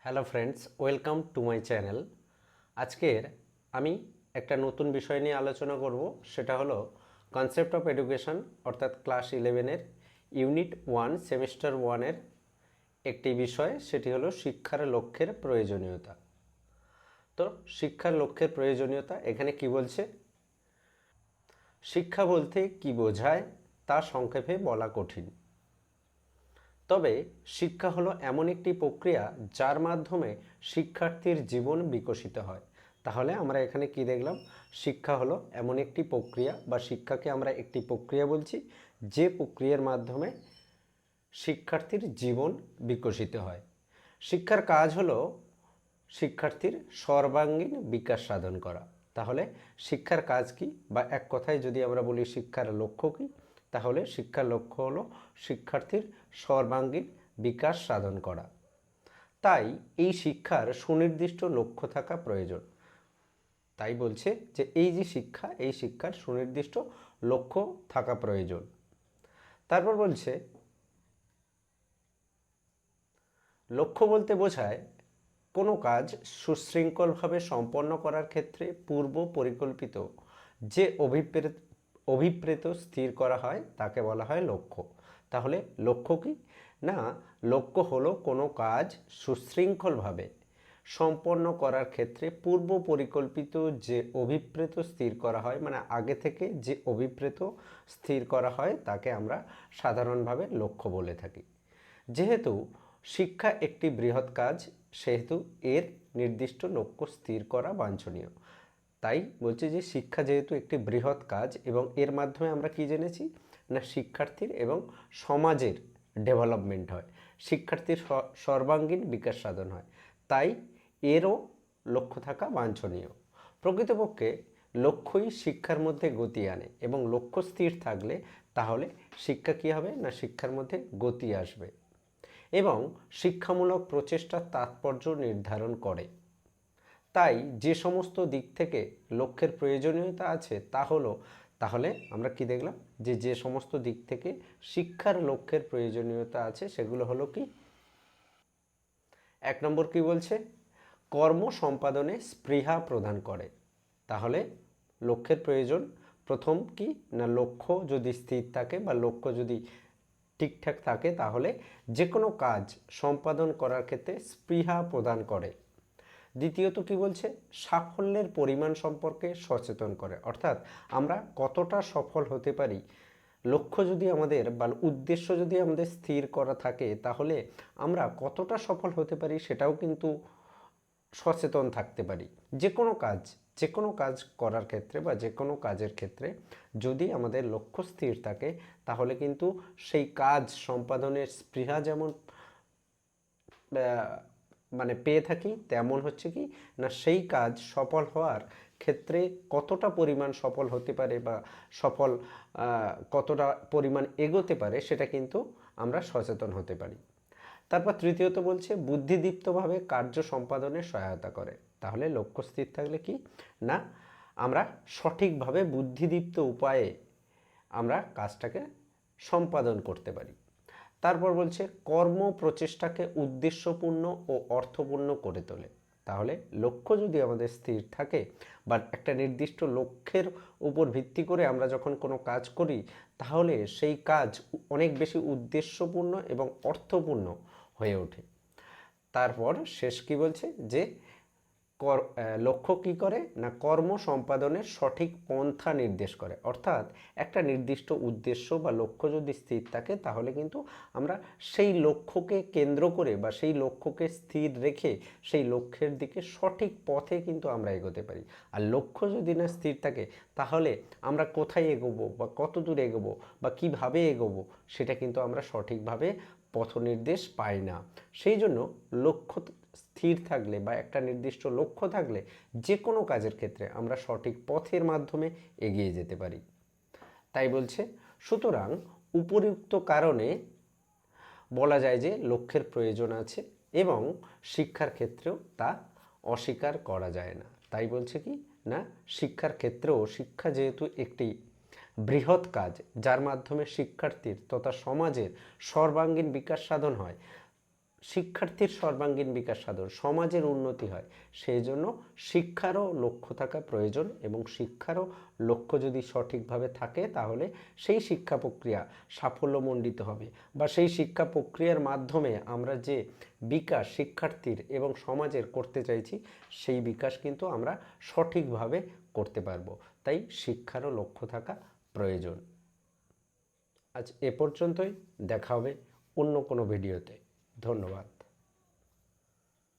Hello friends, welcome to my channel. আজকের আমি একটা নতুন বিষয় নিয়ে আলোচনা করব, সেটা হলো কনসেপ্ট অফ এডুকেশন, অর্থাৎ ক্লাস 11-এর ইউনিট 1 সেমিস্টার 1-এর একটি বিষয়, সেটি হলো শিক্ষার লক্ষ্যের প্রয়োজনীয়তা। তো শিক্ষার লক্ষ্যের প্রয়োজনীয়তা এখানে কি বলছে? শিক্ষা বলতে কি বোঝায় তা সংক্ষেপে বলা কঠিন, তবে শিক্ষা হলো এমন একটি প্রক্রিয়া যার মাধ্যমে শিক্ষার্থীর জীবন বিকশিত হয়। তাহলে আমরা এখানে কি দেখলাম? শিক্ষা হলো এমন একটি প্রক্রিয়া, বা শিক্ষাকে আমরা একটি প্রক্রিয়া বলছি, যে প্রক্রিয়ার মাধ্যমে শিক্ষার্থীর জীবন বিকশিত হয়। শিক্ষার কাজ হলো শিক্ষার্থীর সর্বাঙ্গীন বিকাশ সাধন করা। তাহলে শিক্ষার কাজ কি, বা এক কথায় যদি আমরা বলি শিক্ষার লক্ষ্য কি, তাহলে শিক্ষার লক্ষ্য হলো শিক্ষার্থীর সর্বাঙ্গীন বিকাশ সাধন করা। তাই এই শিক্ষার সুনির্দিষ্ট লক্ষ্য থাকা প্রয়োজন। তাই বলছে যে এই যে শিক্ষা, এই শিক্ষার সুনির্দিষ্ট লক্ষ্য থাকা প্রয়োজন। তারপর বলছে লক্ষ্য বলতে বোঝায় কোনো কাজ সুশৃঙ্খলভাবে সম্পন্ন করার ক্ষেত্রে পূর্ব পরিকল্পিত যে অভিপ্রেত স্থির করা হয় তাকে বলা হয় লক্ষ্য। তাহলে লক্ষ্য কি না? লক্ষ্য হলো কোনো কাজ সুশৃঙ্খলভাবে সম্পন্ন করার ক্ষেত্রে পূর্ব পরিকল্পিত যে অভিপ্রেত স্থির করা হয়, মানে আগে থেকে যে অভিপ্রেত স্থির করা হয় তাকে আমরা সাধারণভাবে লক্ষ্য বলে থাকি। যেহেতু শিক্ষা একটি বৃহৎ কাজ, সেহেতু এর নির্দিষ্ট লক্ষ্য স্থির করা বাঞ্ছনীয়। তাই বলছে যে শিক্ষা যেহেতু একটি বৃহৎ কাজ, এবং এর মাধ্যমে আমরা কি জেনেছি না শিক্ষার্থীর এবং সমাজের ডেভেলপমেন্ট হয়, শিক্ষার্থীর সর্বাঙ্গীন বিকাশ সাধন হয়, তাই এরও লক্ষ্য থাকা বাঞ্ছনীয়। প্রকৃতপক্ষে লক্ষ্যই শিক্ষার মধ্যে গতি আনে, এবং লক্ষ্য স্থির থাকলে তাহলে শিক্ষা কী হবে না শিক্ষার মধ্যে গতি আসবে এবং শিক্ষামূলক প্রচেষ্টার তাৎপর্য নির্ধারণ করে। তাই যে সমস্ত দিক থেকে লক্ষ্যের প্রয়োজনীয়তা আছে তা হলো, তাহলে আমরা কি দেখলাম যে যে সমস্ত দিক থেকে শিক্ষার লক্ষ্যের প্রয়োজনীয়তা আছে সেগুলো হলো কি? এক নম্বর কি বলছে? কর্ম সম্পাদনে স্পৃহা প্রদান করে। তাহলে লক্ষ্যের প্রয়োজন প্রথম কি না, লক্ষ্য যদি স্থির থাকে বা লক্ষ্য যদি ঠিকঠাক থাকে তাহলে যে কোনো কাজ সম্পাদন করার ক্ষেত্রে স্পৃহা প্রদান করে। দ্বিতীয়ত কি বলছে? সাফল্যের পরিমাণ সম্পর্কে সচেতন করে, অর্থাৎ আমরা কতটা সফল হতে পারি, লক্ষ্য যদি আমাদের বা উদ্দেশ্য যদি আমাদের স্থির করা থাকে তাহলে আমরা কতটা সফল হতে পারি সেটাও কিন্তু সচেতন থাকতে পারি। যে কোনো কাজ করার ক্ষেত্রে বা যে কোনো কাজের ক্ষেত্রে যদি আমাদের লক্ষ্য স্থির থাকে তাহলে কিন্তু সেই কাজ সম্পাদনের স্পৃহা যেমন মানে পেয়ে থাকি, তেমন হচ্ছে কি না সেই কাজ সফল হওয়ার ক্ষেত্রে কতটা পরিমাণ সফল হতে পারে বা সফল কতটা পরিমাণ এগোতে পারে সেটা কিন্তু আমরা সচেতন হতে পারি। তারপর তৃতীয়ত বলছে বুদ্ধিদীপ্তভাবে কার্য সম্পাদনে সহায়তা করে। তাহলে লক্ষ্য স্থির থাকলে কি না আমরা সঠিকভাবে বুদ্ধিদীপ্ত উপায়ে আমরা কাজটাকে সম্পাদন করতে পারি। তারপর বলছে কর্ম প্রচেষ্টাকে উদ্দেশ্যপূর্ণ ও অর্থপূর্ণ করে তোলে। তাহলে লক্ষ্য যদি আমাদের স্থির থাকে বা একটা নির্দিষ্ট লক্ষ্যের উপর ভিত্তি করে আমরা যখন কোনো কাজ করি তাহলে সেই কাজ অনেক বেশি উদ্দেশ্যপূর্ণ এবং অর্থপূর্ণ হয়ে ওঠে। তারপর শেষ কি বলছে যে লক্ষ্য কি করে না কর্ম সম্পাদনের সঠিক পন্থা নির্দেশ করে, অর্থাৎ একটা নির্দিষ্ট উদ্দেশ্য বা লক্ষ্য যদি স্থির থাকে তাহলে কিন্তু আমরা সেই লক্ষ্যকে কেন্দ্র করে বা সেই লক্ষ্যকে স্থির রেখে সেই লক্ষ্যের দিকে সঠিক পথে কিন্তু আমরা এগোতে পারি। আর লক্ষ্য যদি না স্থির থাকে তাহলে আমরা কোথায় এগোবো বা কত দূর এগোবো বা কিভাবে এগোবো সেটা কিন্তু আমরা সঠিকভাবে পথ নির্দেশ পাই না। সেই জন্য লক্ষ্য স্থির থাকলে বা একটা নির্দিষ্ট লক্ষ্য থাকলে যে কোনো কাজের ক্ষেত্রে আমরা সঠিক পথের মাধ্যমে এগিয়ে যেতে পারি। তাই বলছে সুতরাং উপরিউক্ত কারণে বলা যায় যে লক্ষ্যের প্রয়োজন আছে এবং শিক্ষার ক্ষেত্রেও তা অস্বীকার করা যায় না। তাই বলছে কি না শিক্ষার ক্ষেত্রেও শিক্ষা যেহেতু একটি বৃহৎ কাজ যার মাধ্যমে শিক্ষার্থীর তথা সমাজের সর্বাঙ্গীন বিকাশ সাধন হয়, শিক্ষার্থীর সর্বাঙ্গীন বিকাশ সাধন, সমাজের উন্নতি হয়, সেই জন্য শিক্ষারও লক্ষ্য থাকা প্রয়োজন। এবং শিক্ষারও লক্ষ্য যদি সঠিকভাবে থাকে তাহলে সেই শিক্ষা প্রক্রিয়া সাফল্যমণ্ডিত হবে, বা সেই শিক্ষা প্রক্রিয়ার মাধ্যমে আমরা যে বিকাশ শিক্ষার্থীর এবং সমাজের করতে চাইছি সেই বিকাশ কিন্তু আমরা সঠিকভাবে করতে পারবো। তাই শিক্ষারও লক্ষ্য থাকা প্রয়োজন। আজ এ পর্যন্তই, দেখা হবে অন্য কোনো ভিডিওতে। ধন্যবাদ।